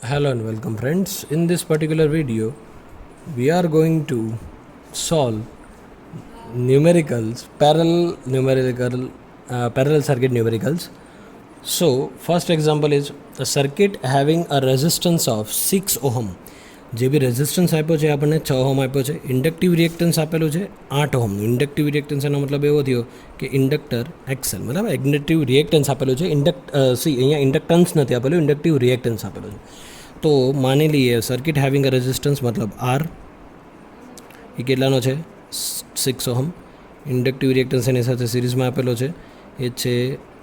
Hello and welcome friends. In this particular video we are going to solve numericals, parallel circuit numericals. So first example is a circuit having a resistance of 6 ohm. જે બી resistance આપ્યો છે આપણને 6 ohm આપ્યો છે. Inductive reactance આપેલું છે 8 ઓહમનું. Inductive reactance એનો મતલબ એવો થયો કે ઇન્ડક્ટર એક્સએલ, બરાબર. ઇન્ડક્ટિવ રિએક્ટન્સ આપેલું છે. અહીંયા ઇન્ડક્ટન્સ નથી આપેલું, ઇન્ડક્ટિવ રિએક્ટન્સ આપેલું છે. તો માની લઈએ સર્કિટ હેવિંગ અ રેઝિસ્ટન્સ મતલબ આર, એ કેટલાનો છે 6 ઓહમ. ઇન્ડક્ટિવ રિએક્ટન્સ એની સાથે સિરીઝમાં આપેલો છે, એ છે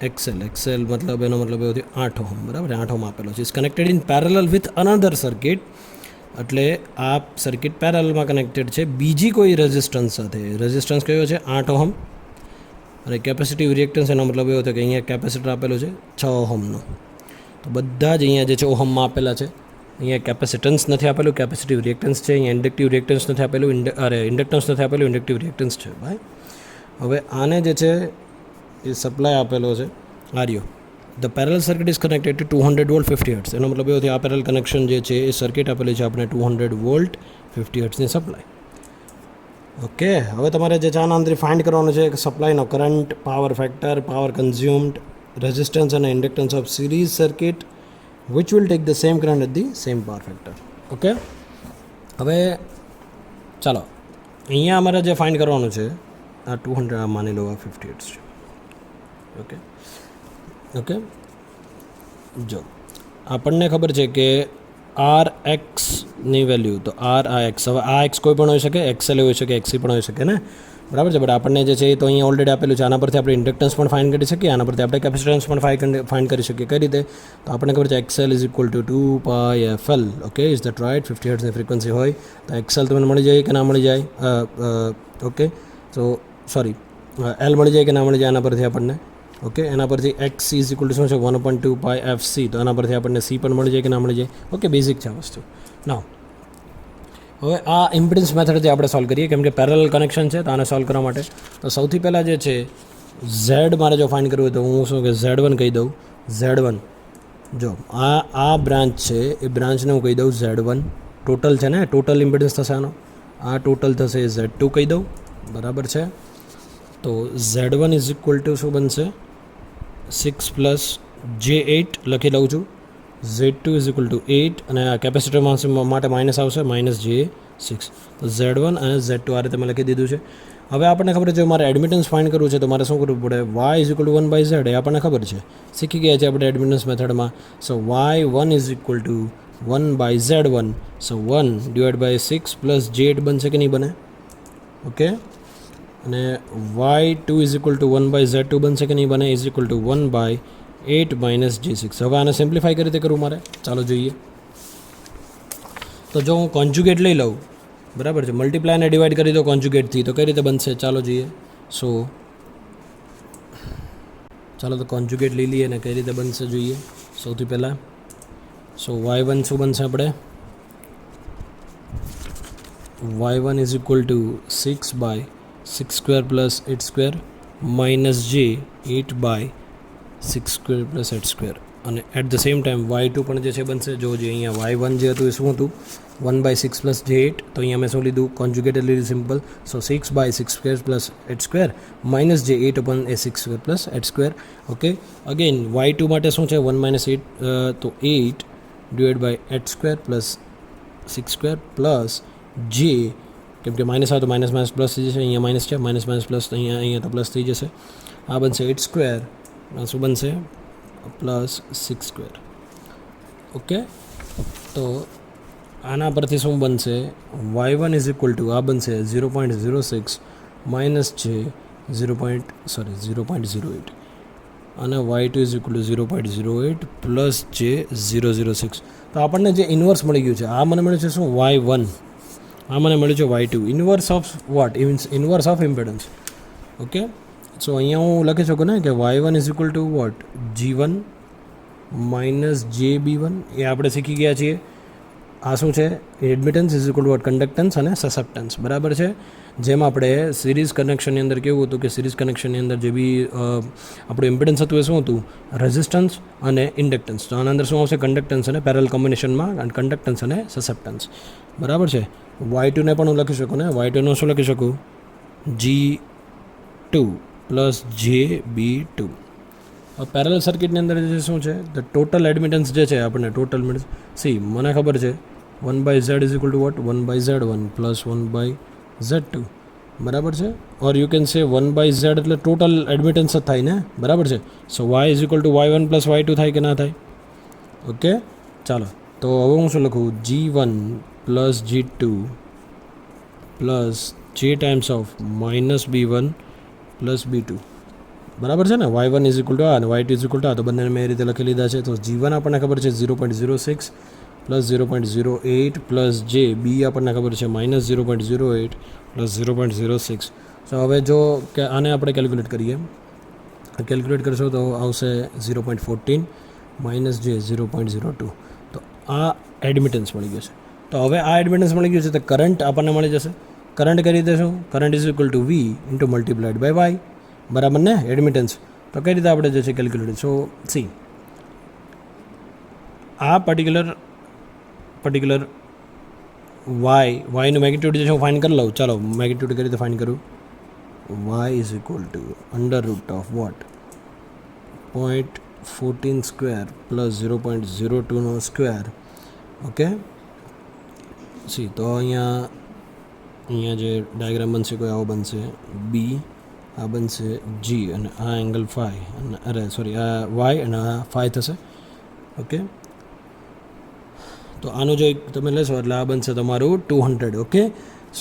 એક્સએલ. એક્સએલ મતલબ એનો મતલબ એવો થયો 8 ઓહમ, બરાબર. 8 ઓહમ આપેલો છે. Is connected in parallel with another circuit. એટલે આ સર્કિટ પેરેલલમાં કનેક્ટેડ છે બીજી કોઈ રેઝિસ્ટન્સ સાથે. રેઝિસ્ટન્સ કયો છે 8 ઓહમ. અને કેપેસિટિવ રિએક્ટન્સ એનો મતલબ એવો થયો કે અહીંયા કેપેસિટર આપેલું છે 6 ઓહમનું. તો બધા જ અહીંયા જે છે ઓહમમાં આપેલા છે. અહીંયા કેપેસિટન્સ નથી આપેલું, કેપેસિટિવ રિએક્ટન્સ છે. અહીંયા ઇન્ડક્ટિવ રિએક્ટન્સ નથી આપેલું, ઇન્ડક્ટન્સ નથી આપેલું, ઇન્ડક્ટિવ રિએક્ટન્સ છે ભાઈ. હવે આને જે છે એ સપ્લાય આપેલો છે આર્યો. The parallel circuit is connected to 200 volt 50 hertz. એનો મતલબ એવો થયો આ પેરેલલ કનેક્શન જે છે એ સર્કિટ આપેલી છે આપણે 200 વોલ્ટ 50 હર્ટ્ઝની સપ્લાય. ઓકે, હવે તમારે જે આના અંદર ફાઇન્ડ કરવાનું છે કે સપ્લાયનો current, power factor, power consumed, resistance અને inductance of series circuit which will take the same current at the same power factor. Okay, હવે ચાલો અહીંયા અમારે જે ફાઇન્ડ કરવાનું છે આ 200, આ માની લો આ 50 હર્ટ્ઝ છે. ઓકે ઓકે, જો આપણને ખબર છે કે આર એક્સની વેલ્યુ, તો આર આ એક્સ. હવે આ એક્સ કોઈ પણ હોઈ શકે, એક્સએલ હોઈ શકે, એક્સી પણ હોઈ શકે ને, બરાબર છે. બટ આપણને જે છે એ તો અહીંયા ઓલરેડી આપેલું છે. આના પરથી આપણે ઇન્ડક્ટન્સ પણ ફાઇન્ડ કરી શકીએ, આના પરથી આપણે કેપેસિટન્સ પણ ફાઇન્ડ કરી શકીએ. કઈ રીતે? તો આપણને ખબર છે XL is equal to 2πfl. Okay, is that right? 50 હર્ટ્ઝની ફ્રીક્વન્સી હોય તો એક્સએલ તમને મળી જાય કે ના મળી જાય? ઓકે, તો સોરી, એલ મળી જાય કે ના મળી જાય આના પરથી આપણને? ઓકે, એના પરથી એક્સ ઇઝ ઇક્વલ ટુ શું છે 1/2πfc. તો આના પરથી આપણને સી પણ મળી જાય કે ના મળી જાય? ઓકે, બેઝિક છે આ વસ્તુ. ના, હવે આ ઇમ્પિડન્સ મેથડથી આપણે સોલ્વ કરીએ, કેમ કે પેરેલલ કનેક્શન છે. તો આને સોલ્વ કરવા માટે તો સૌથી પહેલાં જે છે ઝેડ મારે જો ફાઇન્ડ કરવું હોય તો હું શું કે Z1 કહી દઉં. Z1 જો આ બ્રાન્ચ છે, એ બ્રાન્ચને હું કહી દઉં Z1. ટોટલ છે ને, ટોટલ ઇમ્પિડન્સ થશે આનો. આ ટોટલ થશે Z2 કહી દઉં, બરાબર છે. તો Z1 ઇઝ ઇક્વલ ટુ શું બનશે 6 + j8 લખી લઉં છું. Z2 ઇઝ ઇક્વલ ટુ 8 અને આ કેપેસિટર માટે માઇનસ આવશે -j6. તો Z1 અને Z2 આ રીતે મેં લખી દીધું છે. હવે આપણને ખબર છે જો મારે એડમિટન્સ ફાઇન્ડ કરવું છે તો મારે શું કરવું પડે? y is equal two 1/z. એ આપણને ખબર છે, શીખી ગયા છે આપણે એડમિટન્સ મેથડમાં. સો y1 is equal two 1/z1. So 1/6 + j8 બનશે કે નહીં બને? ઓકે, અને y2 is equal two 1/z2 બનશે કે નહીં બને? Is equal two 1/8 - j6. હવે આને સિમ્પ્લિફાઈ કરી રીતે કરવું મારે, ચાલો જોઈએ. તો જો હું કોન્જ્યુગેટ લઈ લઉં, બરાબર છે, મલ્ટીપ્લાયને ડિવાઈડ કરી દો કોન્જ્યુગેટથી, તો કઈ રીતે બનશે ચાલો જોઈએ. સો ચાલો તો કોન્જ્યુગેટ લઈ લઈએ અને કઈ રીતે બનશે જોઈએ સૌથી પહેલાં. સો y1 શું બનશે આપણે? y1 is equal two 6/6² + 8² -j8/6² + 8². અને at the same time y2 પણ જે છે બનશે. જો જે અહીંયા y1 જે હતું એ શું હતું 1/6 + j8. તો અહીંયા મેં શું લીધું? કોન્જ્યુગેટ લીધું, સિમ્પલ. સો 6/6² + 8² -j8/6² + 8². ઓકે, અગેન y2 માટે શું છે 1 - 8, તો 8/8² + 6² પ્લસ j, કેમ કે માઇનસ આવે તો માઇનસ પ્લસ થઈ જશે. અહીંયા માઇનસ છે, માઇનસ પ્લસ, અહીંયા તો પ્લસ થઈ જશે. આ બનશે 8², શું બનશે +6². ઓકે, તો આના પરથી શું બનશે? y1 ઇઝ ઇક્વલ ટુ આ બનશે 0.06 -j0.08 અને y2 is equal two 0.08 + j006. તો આપણને જે ઇન્વર્સ મળી ગયું છે, આ મને મળ્યું છે શું y1, આ મને મળ્યું છે y2. Inverse of what? Means inverse of impedance. Okay, so અહીંયા હું લખી શકું ને કે y1 is equal to what? g1 - jb1. એ આપણે શીખી ગયા છીએ. આ શું છે? Admittance is equal to what? Conductance અને સસેપ્ટન્સ, બરાબર છે. જેમ આપણે સિરીઝ કનેક્શનની અંદર કેવું હતું કે સિરીઝ કનેક્શનની અંદર જે બી આપણું ઇમ્પિડન્સ હતું એ શું હતું? રેઝિસ્ટન્સ અને ઇન્ડક્ટન્સ. તો આના અંદર શું આવશે? કન્ડક્ટન્સ અને પેરેલલ કોમ્બિનેશનમાં કન્ડક્ટન્સ અને સસેપ્ટન્સ, બરાબર છે. Y2 ને પણ હું લખી શકું ને, Y2 નું શું લખી શકું? G2 plus JB2. હવે પેરેલલ સર્કિટની અંદર જે શું છે? ધ ટોટલ એડમિટન્સ જે છે આપણને ટોટલ મીન્સ મને ખબર છે 1/Z is equal to what? 1/Z1 plus 1/Z2, બરાબર છે. Or you can say 1/Z એટલે ટોટલ એડમિટન્સ જ થાય ને, બરાબર છે. સો Y is equal two Y1 plus Y2 થાય કે ના થાય? ઓકે, ચાલો તો હવે હું શું લખું? G1 plus G2 plus J times of minus B1 plus B2, બરાબર છે ને. Y1 ઇઝ ઇક્વલ ટુ આ અને Y2 ઇઝ ઇક્વલ ટુ આ, તો બંનેને મેં એ રીતે લખી લીધા છે. તો G1 આપણને ખબર છે 0.06 પ્લસ 0.08 પ્લસ જે બી આપણને ખબર છે માઇનસ 0.08 પ્લસ 0.06. સો હવે જો કે આને આપણે કેલ્ક્યુલેટ કરીએ, કેલ્ક્યુલેટ કરશો તો આવશે 0.14 માઇનસ જે 0.02. તો આ એડમિટન્સ મળી ગયો છે. તો હવે આ એડમિટન્સ મળી ગયું છે તો કરંટ આપણને મળી જશે. કરંટ કરી દેશું, current is equal to V into multiplied by Y, બરાબર ને. એડમિટન્સ તો કઈ રીતે આપણે જે છે કેલ્ક્યુલેટ? સો સી આ પર્ટિક્યુલર વાયનું મેગ્નિટ્યુડ જે છે હું ફાઇન કરી લઉં. ચાલો મેગ્નિટ્યુડ કઈ રીતે ફાઇન કરું? y is equal to under root of what? 0.14 square plus 0.02નો સ્ક્વેર. ઓકે, સી તો અહીંયા જે ડાયાગ્રામ બનશે કોઈ આવો બનશે બી, આ બનશે જી અને આ એંગલ ફાઈ અને આ વાય અને આ ફાઈ થશે. ઓકે, તો આનું જો તમે લેશો એટલે આ બનશે તમારું 200. ઓકે,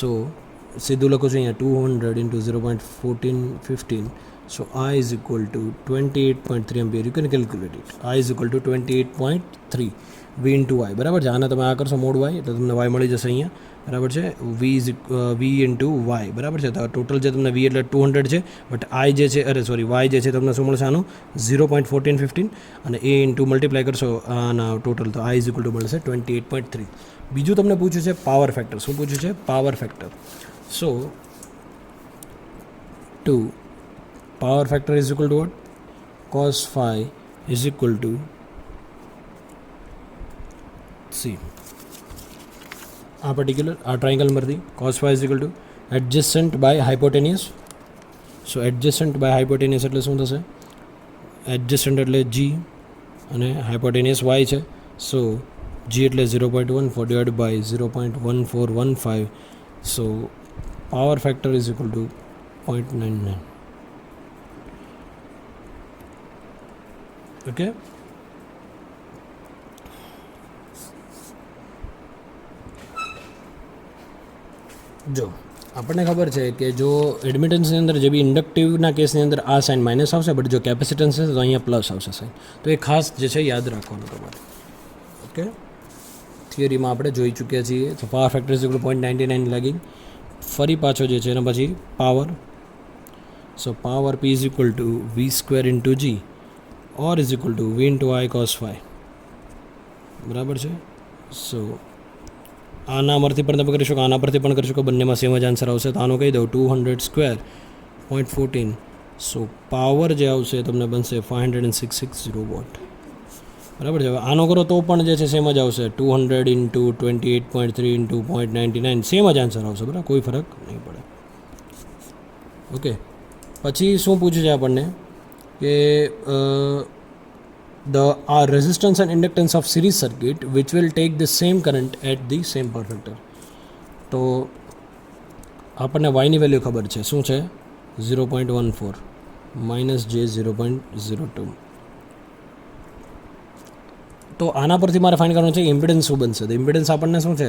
સો સીધું લખું છું અહીંયા 200 into 0.1415. So I is equal to 28.3 ampere. You can calculate it. I is equal to 28.3 V into Y, બરાબર છે. આને તમે આ કરશો મોડ વાય એટલે તમને વાય મળી જશે અહીંયા, બરાબર છે. વી ઇન્ટુ વાય, બરાબર છે. તો ટોટલ જે તમને વી એટલે 200 છે, બટ આઈ જે છે વાય જે છે તમને શું મળશે? આનું 0.1415 અને એ ઇન્ટુ મલ્ટીપ્લાય કરશો આના ટોટલ, તો આઈ ઇઝ ઇક્વલ ટુ મળશે 28.3. બીજું તમને પૂછ્યું છે પાવર ફેક્ટર. શું પૂછ્યું છે? Power factor. So to power factor is equal to what? cos phi is equal to see આ પર્ટિક્યુલર આ ટ્રાયંગલ પરથી cos phi is equal to adjacent by hypotenuse. So adjacent by hypotenuse એટલે શું થશે? એડજસ્ટન્ટ એટલે જી અને હાઇપોટેનિયસ વાય છે. સો G એટલે 0.14 divide by 0.1415. So power factor is equal to 0.99. Okay, જો આપણને ખબર છે કે જો એડમિટન્સની અંદર જે બી ઇન્ડક્ટિવના કેસની અંદર આ સાઇન માઇનસ આવશે, બટ જો કેપેસિટન્સ છે તો અહીંયા પ્લસ આવશે સાઇન. તો એ ખાસ જે છે યાદ રાખવાનું તમારે. ઓકે, થિયરીમાં આપણે જોઈ ચૂક્યા છીએ. તો power factor is equal to 0.99 lagging. ફરી પાછો જે છે એના પછી power. So power P is equal to V square into G or is equal to V into I cos phi, બરાબર છે. સો આના પરથી પણ તમે કરી શકો, આના પરથી પણ કરી શકો, બંનેમાં સેમ જ આન્સર આવશે. તો આનું કહી દઉં 200 સ્ક્વેર 0.14. સો પાવર જે આવશે તમને બનશે 50660 વોટ, બરાબર છે. હવે આનો કરો તો પણ જે છે સેમ જ આવશે 200 ઇન્ટુ 28.3 ઇન્ટુ 0.99, સેમ જ આન્સર આવશે, બરાબર, કોઈ ફરક નહીં પડે. ઓકે, પછી શું પૂછ્યું છે આપણને કે the resistance and inductance of series circuit which will take the same current at the same power factor. તો આપણને y ની વેલ્યુ ખબર છે, શું છે? 0.14 માઇનસ જે 0.02. તો આના પરથી મારે ફાઇન્ડ કરવાનું છે ઇમ્પિડન્સ શું બનશે. તો ઇમ્પિડન્સ આપણને શું છે?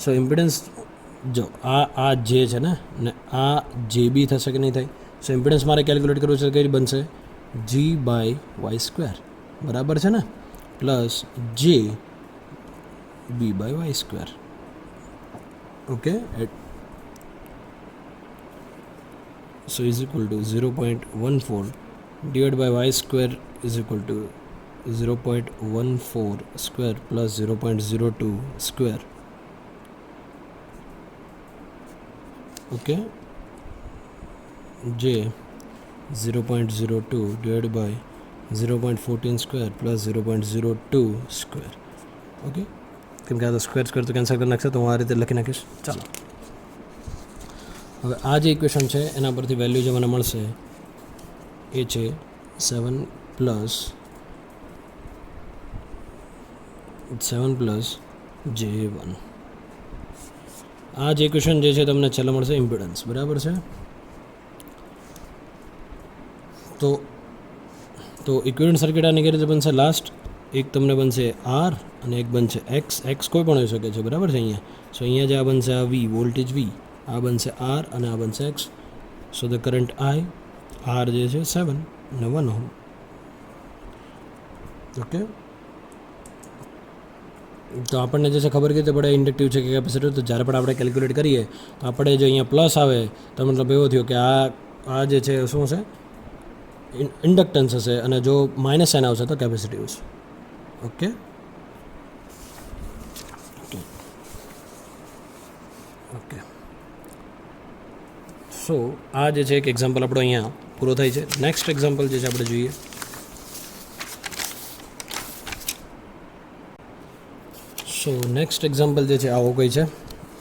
સો ઇમ્પિડન્સ જો આ જે છે ને આ જે બી થશે કે નહીં થાય. સો ઇમ્પિડન્સ મારે કેલ્ક્યુલેટ કરવું છે કઈ બનશે? જી બાય વાય સ્ક્વેર, બરાબર છે ને, પ્લસ જે B by Y square. Okay, so is equal to 0.14 divide by Y square is equal to 0.14 square plus 0.02 square. Okay, જે 0.02 divided by 0.14 square plus 0.02 square. Okay, કેમ કે આ તો સ્ક્વેર સ્ક્વેર તો કેન્સલ કરી નાખશે, તો હું આ રીતે લખી નાખીશ. ચાલો, હવે આ જે ઇક્વેશન છે એના પરથી વેલ્યુ જે મને મળશે એ છે 7 પ્લસ J1. આ જે ઇક્વેશન જે છે તમને છેલ્લે મળશે ઇમ્પિડન્સ, બરાબર છે. તો ઇક્વિવેલન્ટ સર્કિટ આની કઈ રીતે બનશે? લાસ્ટ એક તમને બનશે આર અને એક બનશે એક્સ. એક્સ કોઈ પણ હોઈ શકે છે, બરાબર છે. અહીંયા જે આ બનશે આ વી, વોલ્ટેજ વી, આ બનશે આર અને આ બનશે X. So the current I, R જે છે 7 અને 1 ઓહમ. ઓકે, તો આપણને જે છે ખબર કઈ રીતે પડે ઇન્ડક્ટિવ છે કે કેપેસિટર? તો જ્યારે પણ આપણે કેલ્ક્યુલેટ કરીએ તો આપણે જો અહીંયા પ્લસ આવે તો મતલબ એવો થયો કે આ જે છે શું હશે? ઇન્ડક્ટન્સ હશે, અને જો માઇનસ સાઇન આવશે તો કેપેસિટિવ હશે. Okay, okay. સો આ જે છે એક એક્ઝામ્પલ આપણો અહીંયા પૂરો થાય છે. નેક્સ્ટ એક્ઝામ્પલ જે છે આપણે જોઈએ. સો નેક્સ્ટ એક્ઝામ્પલ જે છે આવો કઈ છે,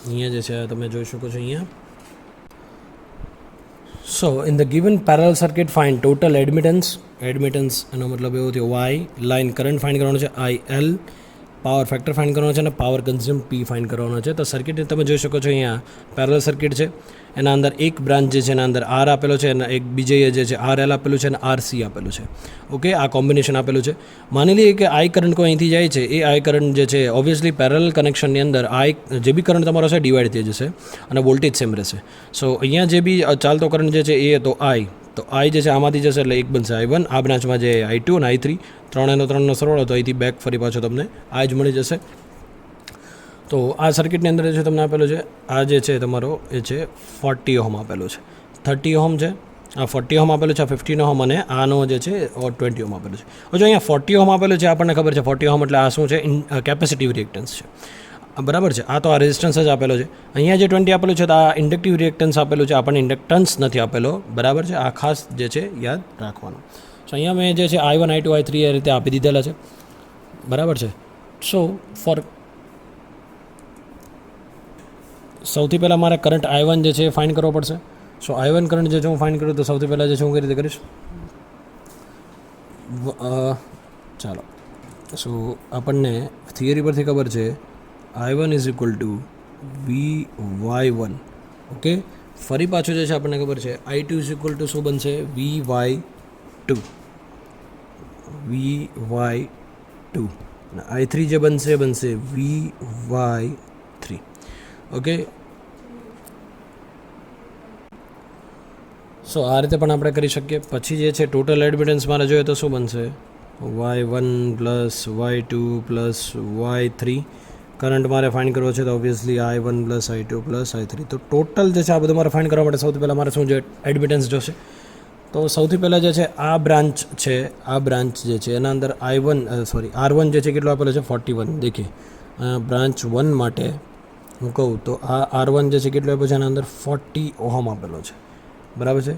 અહીંયા જે છે તમે જોઈ શકો છો અહીંયા. સો in the given parallel circuit find total admittance. Admittance એનો મતલબ એવો થયો વાય. લાઇન કરંટ ફાઇન્ડ કરવાનો છે IL. પાવર ફેક્ટર ફાઇન્ડ કરવાનો છે અને પાવર કન્ઝ્યુમ P ફાઇન્ડ કરવાનો છે. તો સર્કિટ તમે જોઈ શકો છો અહીંયા પેરેલલ સર્કિટ છે. એના અંદર એક બ્રાન્ચ જે છે એના અંદર R આપેલો છે અને એક બીજે જે છે RL આપેલું છે અને RC આપેલું છે. ઓકે, આ કોમ્બિનેશન આપેલું છે. માની લઈએ કે આઈ કરંટ કોઈ અહીંથી જાય છે, એ આઈ કરંટ જે છે ઓબ્વિયસલી પેરેલલ કનેક્શનની અંદર આઈ જે બી કરંટ તમારો છે ડિવાઈડ થઈ જશે અને વોલ્ટેજ સેમ રહેશે. સો અહીંયા જે બી ચાલતો કરંટ જે છે એ તો આઈ, તો આઈ જે છે આમાંથી જશે એટલે એક બનશે I1. આ બ્રાન્ચમાં જે I2 અને I3, ત્રણનો સરવાળો, તો અહીંથી બેક ફરી પાછો તમને આ જ મળી જશે. તો આ સર્કિટની અંદર જે તમને આપેલું છે આ જે છે તમારો એ છે 40 ઓહમ આપેલું છે, 30 ઓહમ છે, આ 40 ઓહમ આપેલું છે, આ 15 ઓહમ અને આનો જે છે 20 ઓહમ આપેલું છે. જો અહીંયા 40 ઓહમ આપેલું છે, આપણને ખબર છે 40 ઓહમ એટલે આ શું છે? કેપેસિટિવ રિએક્ટન્સ છે, બરાબર છે. આ તો આ રેઝિસ્ટન્સ જ આપેલો છે. અહીંયા જે 20 આપેલું છે તો આ ઇન્ડક્ટિવ રિએક્ટન્સ આપેલું છે, આપણને ઇન્ડક્ટન્સ નથી આપેલો, બરાબર છે. આ ખાસ જે છે યાદ રાખવાનું. સો અહીંયા મેં જે છે I1, I2, I3 એ રીતે આપી દીધેલા છે, બરાબર છે. સો સૌથી પહેલાં મારે કરંટ I1 જે છે એ ફાઇન્ડ કરવો પડશે. સો I1 કરંટ જે છે હું ફાઇન્ડ કરું તો સૌથી પહેલાં જે છે હું કઈ રીતે કરીશ? ચાલો, સો આપણને થિયરી પરથી ખબર છે I1 is equal two VY1. Okay, ફરી પાછું જે છે આપણને ખબર છે I2 ઇઝ ઇક્વલ ટુ શું બનશે? VY2. અને I3 જે બનશે VY3. ઓકે, સો આ રીતે પણ આપણે કરી શકીએ. પછી જે છે ટોટલ એડમિટન્સ મારે જોઈએ તો શું બનશે? Y1 plus Y2 plus Y3. Current મારે ફાઇન્ડ કરવો છે તો obviously I1 plus I2 plus I3. તો ટોટલ જે છે આ બધું મારે ફાઇન્ડ કરવા માટે સૌથી પહેલાં મારે શું છે? એડમિટન્સ જોશે. તો સૌથી પહેલાં જે છે આ બ્રાન્ચ છે, આ બ્રાન્ચ જે છે એના અંદર R1 જે છે કેટલો આપેલો છે? 41. દેખીએ બ્રાન્ચ 1 માટે હું કહું તો આ R1 જે છે કેટલો આપ્યો છે? એના અંદર 40 ઓહમ આપેલો છે, બરાબર છે.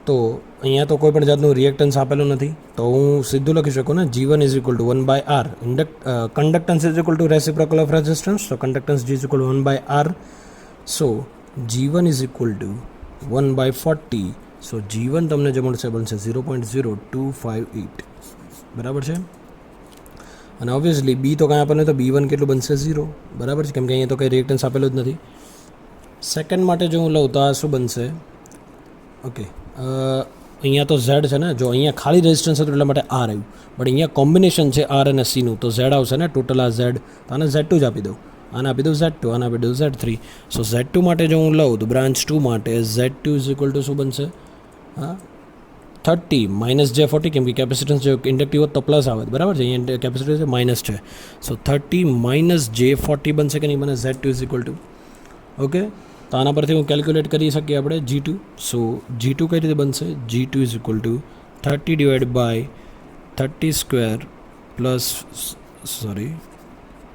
તો અહીંયા તો કોઈ પણ જાતનું રિએક્ટન્સ આપેલું નથી, તો હું સીધું લખી શકું ને G1 is equal to 1/R. Conductance is equal to reciprocal of resistance. તો conductance G is equal to 1/R. So G1 is equal to 1/40. So G1 તમને જે મળશે બનશે 0.0258, બરાબર છે. અને ઓબ્વિયસલી બી તો કાંઈ આપણને તો B1 કેટલું બનશે? 0, બરાબર છે, કેમ કે અહીંયા તો કંઈ રિએક્ટન્સ આપેલું જ નથી. સેકન્ડ માટે જો હું લઉં તો આ શું બનશે? ઓકે, અહીંયા તો Z છે ને, જો અહીંયા ખાલી રેઝિસ્ટન્સ હતું એટલા માટે R આવ્યું, બટ અહીંયા કોમ્બિનેશન છે R અને Cનું, તો Z આવશે ને ટોટલ. આ Z, તો આને Z2 જ આપી દઉં, આને આપી દઉં Z2, આને આપી દઉં Z3. સો Z2 માટે જો હું લઉં તો બ્રાન્ચ 2 માટે Z2 ઇઝ ઇક્વલ ટુ શું બનશે? 30 માઇનસ J40, કેમ કે કેપેસિટન્સ જો ઇન્ડક્ટિવ હોત તો પ્લસ આવે, બરાબર છે. અહીંયા કેપેસિટન્સ માઇનસ છે. સો 30 માઇનસ J40 બનશે કે નહીં બને? Z2 is equal two. Okay, તો આના પરથી હું કેલ્ક્યુલેટ કરી શકીએ આપણે G2. સો G2 કઈ રીતે બનશે? G2 is equal to 30 divide by 30 square plus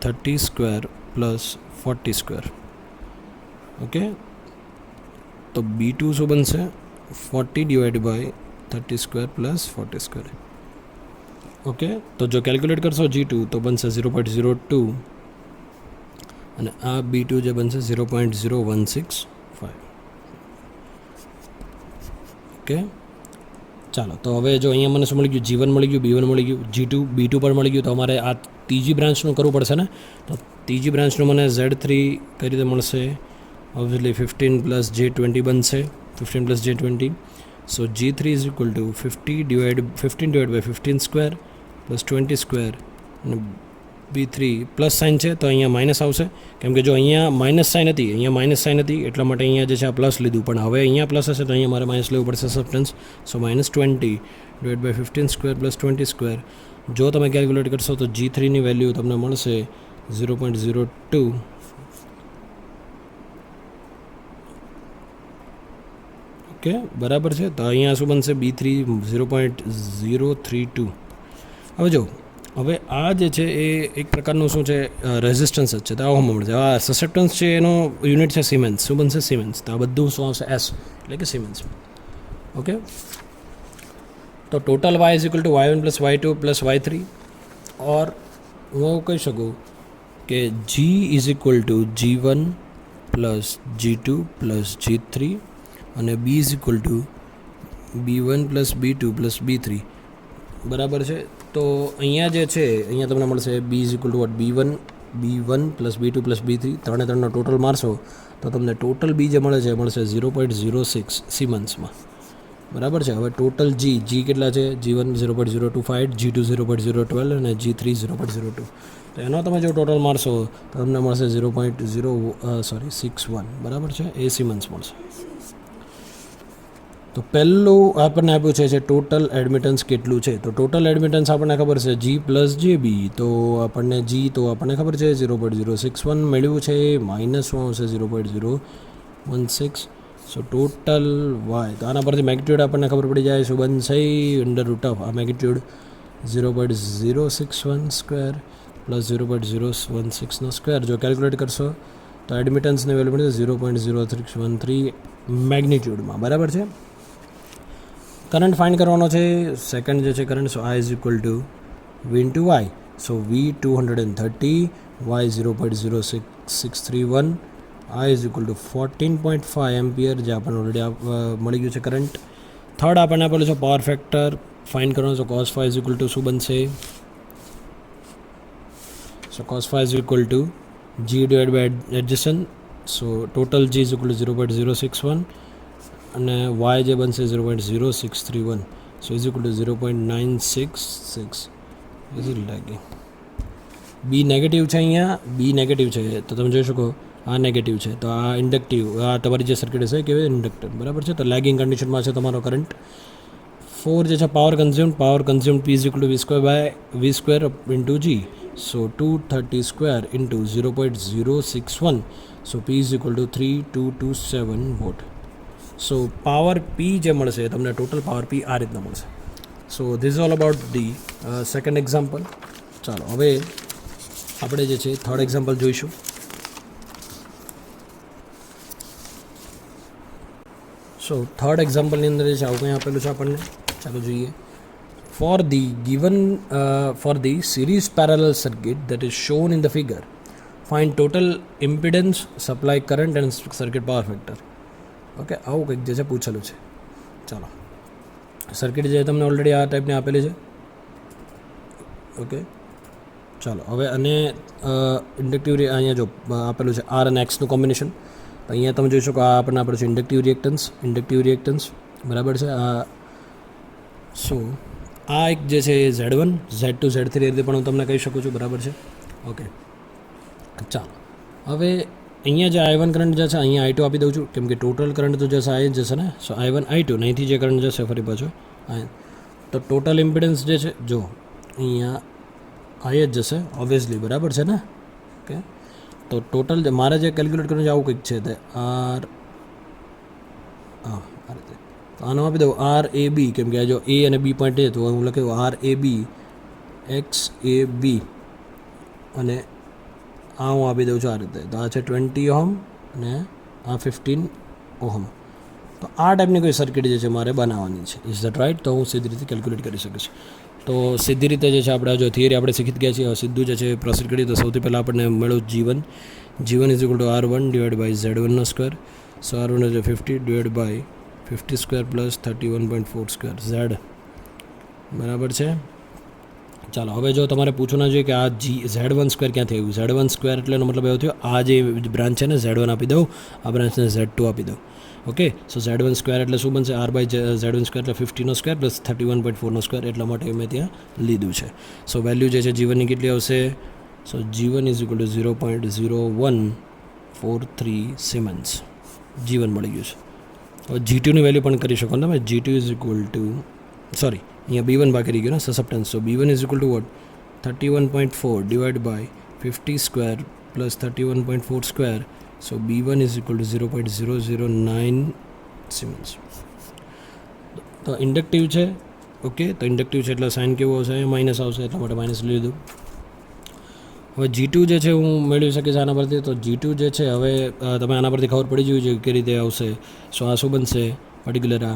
30 square plus 40 square. Okay, તો B2 શું બનશે? 40 divide by 30 square plus 40 square. Okay, તો જો કેલ્ક્યુલેટ કરશો G2 તો બનશે 0.02 અને આ B2 જે બનશે 0.0165. ઓકે, ચાલો તો હવે જો અહીંયા મને શું મળી ગયું? G1 મળી ગયું, B1 મળી ગયું, G2 B2 પણ મળી ગયું. તો અમારે આ ત્રીજી બ્રાન્ચનું કરવું પડશે ને. તો ત્રીજી બ્રાન્ચનું મને Z3 કઈ રીતે મળશે? ઓબ્વિયસલી 15 પ્લસ J20 બનશે. 15 plus J20. So G3 is equal to 15 divide by 15 square plus 20 square અને B3 પ્લસ સાઇન છે તો અહીંયા માઇનસ આવશે, કેમ કે જો અહીંયા માઇનસ સાઇન હતી, અહીંયા માઇનસ સાઇન હતી એટલા માટે અહીંયા જે છે આ પ્લસ લીધું, પણ હવે અહીંયા પ્લસ હશે તો અહીંયા મારે માઇનસ લેવું પડશે susceptance. So -20 divide by 15 square plus 20 square. જો તમે કેલ્ક્યુલેટ કરશો તો G3ની વેલ્યુ તમને મળશે 0.02. ઓકે, બરાબર છે. તો અહીંયા શું બનશે? B3 0.032. હવે જો હવે આ જે છે એ એક પ્રકારનું શું છે? રેઝિસ્ટન્સ જ છે. તો આવો મળશે. આ સસેપ્ટન્સ છે એનો યુનિટ છે સિમેન્સ. શું બનશે? સિમેન્સ. તો આ બધું શું આવશે? S એટલે કે સિમેન્સ. ઓકે, તો total y is equal two y1 plus y2 plus y3, ઓર હું એવું કહી શકું કે G is equal two G1 plus G2 plus G3 અને B is equal two B1 plus B2 plus B3. બરાબર છે. તો અહીંયા જે છે અહીંયા તમને મળશે B is equal two B1 plus B2 plus B3. ત્રણનો ટોટલ મારશો તો તમને ટોટલ B જે મળે છે મળશે 0.06 સિમન્સમાં. બરાબર છે. હવે ટોટલ G કેટલા છે? G1 0.025, G2 0.012 અને G3 0.02. તો એનો તમે જો ટોટલ મારશો તો તમને મળશે 0.61. બરાબર છે, એ સિમન્સ મળશે. તો પહેલું આપણને આપ્યું છે ટોટલ એડમિટન્સ કેટલું છે. તો ટોટલ એડમિટન્સ આપણને ખબર છે G પ્લસ JB. તો આપણને ખબર છે 0.061 મેળવ્યું છે, માઇનસ શું આવશે? 0.016. સો ટોટલ વાય, તો આના પરથી મેગ્નિટ્યુડ આપણને ખબર પડી જાય શું બનશે? અંડર રૂટ ઓફ આ મેગ્નિટ્યુડ 0.061 સ્ક્વેર પ્લસ 0.016 સ્ક્વેર. જો કેલ્ક્યુલેટ કરશો તો એડમિટન્સની વેલ્યુ મળશે 0.0313 મેગ્નિટ્યુડમાં. બરાબર છે. કરંટ ફાઇન્ડ કરવાનો છે. સેકન્ડ જે છે current, so I is equal to V into Y. So V 230, Y 0.0631, I is equal two 14.5 ampere, જે આપણને ઓલરેડી મળી ગયું છે કરંટ. થર્ડ આપણને આપેલું છે પાવર ફેક્ટર ફાઇન્ડ કરવાનો. So cos phi is equal to શું બનશે? So cos phi is equal to G divide by adjacent. So total G is equal to 0.061 અને y જે બનશે 0.0631. So is equal to 0.966. Is it lagging? B negative છે. અહીંયા બી negative છે તો તમે જોઈ શકો આ નેગેટિવ છે, તો આ ઇન્ડક્ટિવ, આ તમારી જે સર્કિટ હશે કે ઇન્ડક્ટર. બરાબર છે. તો લેગિંગ કન્ડિશનમાં છે તમારો કરંટ. 4 જે છે power consumed P is equal to V square into G. So 230 square into 0.061. So P is equal to 3227 watt. So power P જે મળશે તમને ટોટલ પાવર P આ રીતના મળશે. So this is all about the second example. ચાલો હવે આપણે જે છે થર્ડ એક્ઝામ્પલ જોઈશું. સો થર્ડ એક્ઝામ્પલની અંદર જે છે આવું કંઈ આપેલું છે આપણને. ચાલો જોઈએ. For the series parallel circuit that is shown in the figure, find total impedance, supply current and circuit power factor. Okay, આવું કંઈક જે છે પૂછેલું છે. ચાલો, સર્કિટ જે તમને ઓલરેડી આ ટાઈપની આપેલી છે. ઓકે, ચાલો હવે અને ઇન્ડક્ટિવ અહીંયા જો આપેલું છે R અને Xનું કોમ્બિનેશન. તો અહીંયા તમે જોઈ શકો આ આપણને આપેલું છે ઇન્ડક્ટિવ રિએક્ટન્સ. બરાબર છે. સો આ એક જે છે એ Z1, Z2, Z3 એ રીતે પણ હું તમને કહી શકું છું. બરાબર છે. ઓકે, ચાલો હવે અહીંયા જે I1 કરંટ જશે અહીંયા I2 આપી દઉં છું, કેમ કે ટોટલ કરંટ તો જશે I જશે ને. સો I1 I2 અહીંથી જે કરંટ જશે ફરી પાછો તો ટોટલ ઇમ્પિડન્સ જે છે જો અહીંયા I જ જશે ઓબ્વિયસલી. બરાબર છે ને. ઓકે, તો ટોટલ મારે જે કેલ્ક્યુલેટ કરવાનું છે આવું કંઈક છે તે R, આ રીતે તો આનું આપી દઉં RAB, કેમ કે આ જો A અને B પોઈન્ટ છે તો હું લખ્યું RAB એક્સ એ બી અને આ હું આપી દઉં છું આ રીતે. તો આ છે 20 ઓહમ અને આ 15 ઓહમ. તો આ ટાઈપની કોઈ સર્કિટ જે છે મારે બનાવવાની છે. Is that right? તો હું સીધી રીતે કેલ્ક્યુલેટ કરી શકીશ. તો સીધી રીતે જે છે આપણે જો થિયરી આપણે શીખી ગયા છીએ, સીધું જે છે પ્રોસેસ કરીએ તો સૌથી પહેલાં આપણને મળ્યું જીવન. જીવન is equal to R1 divide by Z1 square. So R1 is 50 divide by 50 square plus 31.4 square Z. બરાબર છે. ચાલો હવે જો તમારે પૂછવું ના જોઈએ કે આ Z1 સ્ક્વેર ક્યાંથી આવ્યું. Z1 સ્ક્વેર એટલે એનો મતલબ એવો થયો આ જે બ્રાન્ચ છે ને Z1 આપી દઉં, આ બ્રાન્ચને Z2 આપી દઉં. ઓકે, સો Z1 સ્ક્વેર એટલે શું બનશે? R બાય Z1 સ્ક્વેર એટલે 50નો સ્ક્વેર પ્લસ 31.4નો સ્ક્વેર. એટલા માટે મેં ત્યાં લીધું છે. સો વેલ્યુ જે છે જીવનની કેટલી આવશે? સો જીવન ઇઝ ઇક્વલ ટુ 0.0143 સિમેન્સ જીવન મળી ગયું છે. હવે G2ની વેલ્યુ પણ કરી શકો તમે. G2 is equal two sorry અહીંયા B1 બાકી રહી ગયું ને susceptance. So B1 is equal to what? 31.4 divide by 50 square plus 31.4 square. So B1 is equal to 0.009 siemens. તો ઇન્ડક્ટિવ છે. ઓકે, તો ઇન્ડક્ટિવ છે એટલે સાઇન કેવું આવશે? માઇનસ આવશે, એટલા માટે માઇનસ લીધું. હવે G2 જે છે હું મેળવી શકીશ આના પરથી. તો G2 જે છે હવે તમે આના પરથી ખબર પડી જવી જોઈએ કઈ રીતે આવશે. સો આ શું બનશે? પર્ટિક્યુલર આ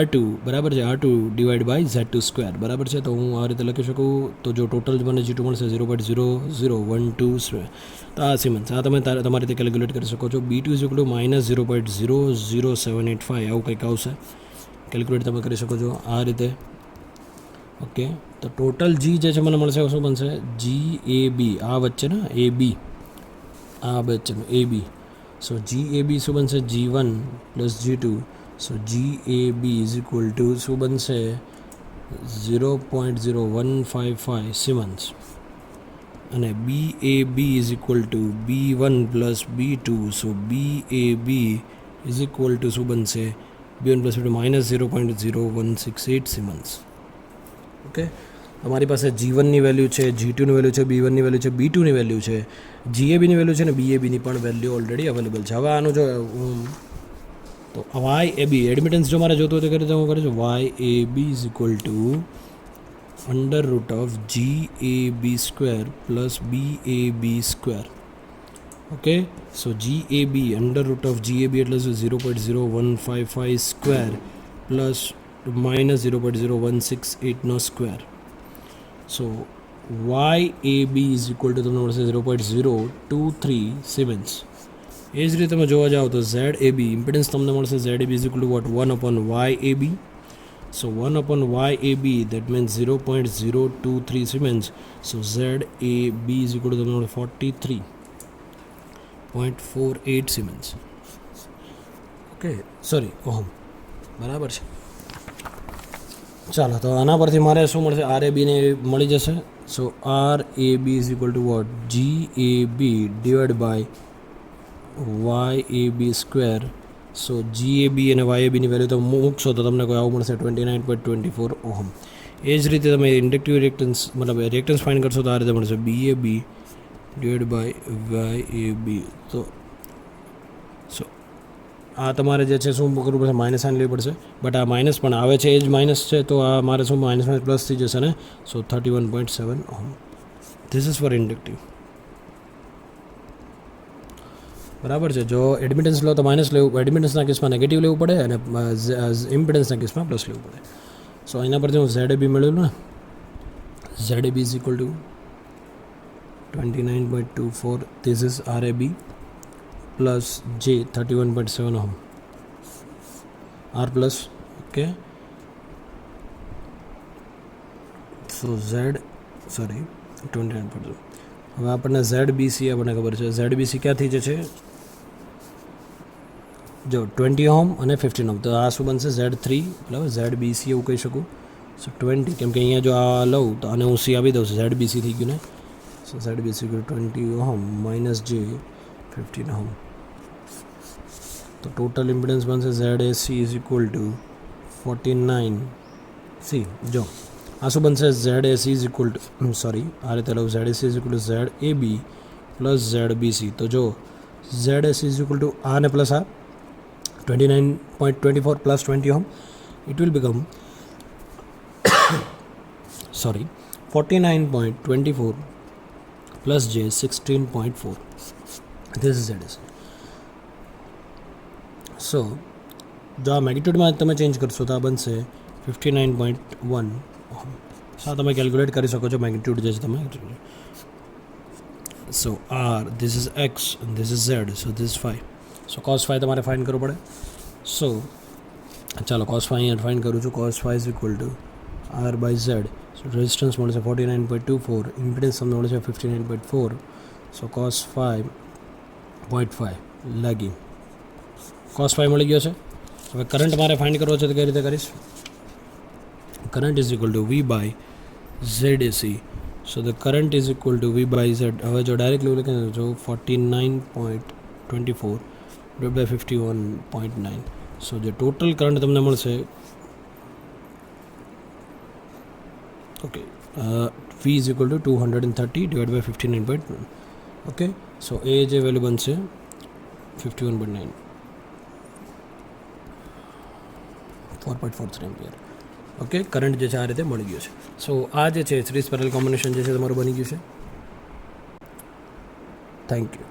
R2 બરાબર છે, R2 divide by Z2 square બરાબર છે. તો હું આ રીતે લખી શકું. તો જો ટોટલ મને G2 મળશે 0.0012. તો આ સિમેન્સ આ તમે તમારી રીતે કેલ્ક્યુલેટ કરી શકો છો. B2 is equal two minus 0.00785 આવું કંઈક આવશે. કેલ્ક્યુલેટ તમે કરી શકો છો આ રીતે. ઓકે, તો ટોટલ G જે છે મને મળશે શું બનશે? GAB આ વચ્ચે ને AB આ વચ્ચેનું AB. સો GAB શું બનશે? G1 plus G2. So GAB is equal to શું બનશે? 0.0155 સિમન્સ. અને BAB is equal two B1 plus B2. So BAB is equal to શું બનશે? B1 plus B2 minus 0.0168 સિમન્સ. Okay, તમારી પાસે G1ની વેલ્યુ છે, G2ની વેલ્યુ છે, B1ની વેલ્યુ છે, B2ની વેલ્યુ છે, GABની વેલ્યુ છે ને BABની પણ વેલ્યુ ઓલરેડી અવેલેબલ છે. હવે આનું જો તો YAB એડમિટન્સ જો મારે જોતું હોય તો કરી રીતે હું કરું છું. YAB is equal to under root of GAB square plus BAB square. Okay, so GAB under root of GAB એટલે શું? 0.0155 સ્ક્વેર પ્લસ માઇનસ 0.0168નો square. So YAB is equal to તમને મળશે 0.023 સિમેન્સ. એ જ રીતે તમે જોવા જાઓ તો ZAB ઇમ્પિડન્સ તમને મળશે ZAB is equal to what? 1/YAB. So 1/YAB that means 0.023 siemens. So ZAB is equal to તમને 43.48 સિમેન્સ. ઓકે, સોરી ઓહમ બરાબર છે. ચાલો તો આના પરથી મારે શું મળશે? RABને મળી જશે. So RAB is equal to what? GAB divide by YAB square. So GAB અને YABની વેલ્યુ તમે મૂકશો તો તમને કોઈ આવું મળશે 29.24 ઓહમ. એ જ રીતે તમે ઇન્ડક્ટિવ રિએક્ટન્સ મતલબ રિએક્ટન્સ ફાઇન્ડ કરશો તો આ રીતે મળશે BAB ડિવાઇડ બાય YAB. તો સો આ તમારે જે છે શું કરવું પડશે? માઇનસ સાઇન લેવી પડશે. બટ આ માઇનસ પણ આવે છે એ જ માઇનસ છે તો આ મારે શું માઇનસ માઇનસ પ્લસ થઈ જશે ને. સો 31.7 ohm. This is four inductive. બરાબર છે. જો એડમિટન્સ લો તો માઇનસ લેવું, એડમિટન્સના કેસમાં નેગેટિવ લેવું પડે અને ઇમ્પિડન્સના કેસમાં પ્લસ લેવું પડે. સો એના પરથી હું ZAB મેળવ્યું ને. ZAB is equal two 29.24. This is RAB plus J 31.7 ohm R plus. Okay, so sorry 29.2. હવે આપણને ZBC આપણને ખબર છે. ZBC ક્યાંથી જે છે જો 20 ઓહમ અને 15 ઓહમ. તો આ શું બનશે? Z3 એટલે ZBC એવું કહી શકું. સો 20 કેમ કે અહીંયા જો આ લઉં તો આને હું C આપી દઉં છું. ZBC થઈ ગયું ને. સો ZBC 20 ohm minus J 15 ohm. તો ટોટલ ઇમ્પિડન્સ બનશે ZAC ઇઝ ઇક્વલ ટુ 49. જો આ શું બનશે? ZAC is equal two sorry આ રીતે લઉં. ZAC is equal two ZAB plus ZBC. તો જો ZAC ઇઝ ઇક્વલ ટુ આ ને પ્લસ આ 29.24 plus 20 ohm. It will become sorry 49.24 plus જે 16.4. This is ZSC. સો જો આ મેગ્નિટ્યુડમાં તમે ચેન્જ કરશો તો આ બનશે 59.1. હા, તમે કેલ્ક્યુલેટ કરી શકો છો મેગ્નિટ્યુડ જે છે તમે. સો R, this is X and this is Z, so this is phi. So cos phi તમારે ફાઇન્ડ કરવું પડે. સો ચાલો cos phi અહીંયા ફાઇન્ડ કરું છું. cos phi is equal to R by Z. So resistance મળે છે 49.24, ઇમ્પિડન્સ તમને મળે છે 59.4. સો cos phi 0.5 લાગી. cos phi મળી ગયો છે. હવે કરંટ મારે ફાઇન્ડ કરવો છે તો કઈ રીતે કરીશ? Current is equal to V by ZAC. So the current is equal to V by Z. હવે જો ડાયરેક્ટલી લખીએ જો 49.24 ડિવાઇડ બાય 51.9. સો જે ટોટલ કરંટ તમને મળશે, okay, V is equal to 230 divide by 59.9. Okay, so એ જે વેલ્યુ બનશે 51.9, 4.43 એમ્પિયર. ઓકે, કરંટ જે છે આ રીતે મળી ગયો છે. સો આ જે છે સિરીઝ પેરેલલ કોમ્બિનેશન જે છે તમારું બની ગયું છે. Thank you.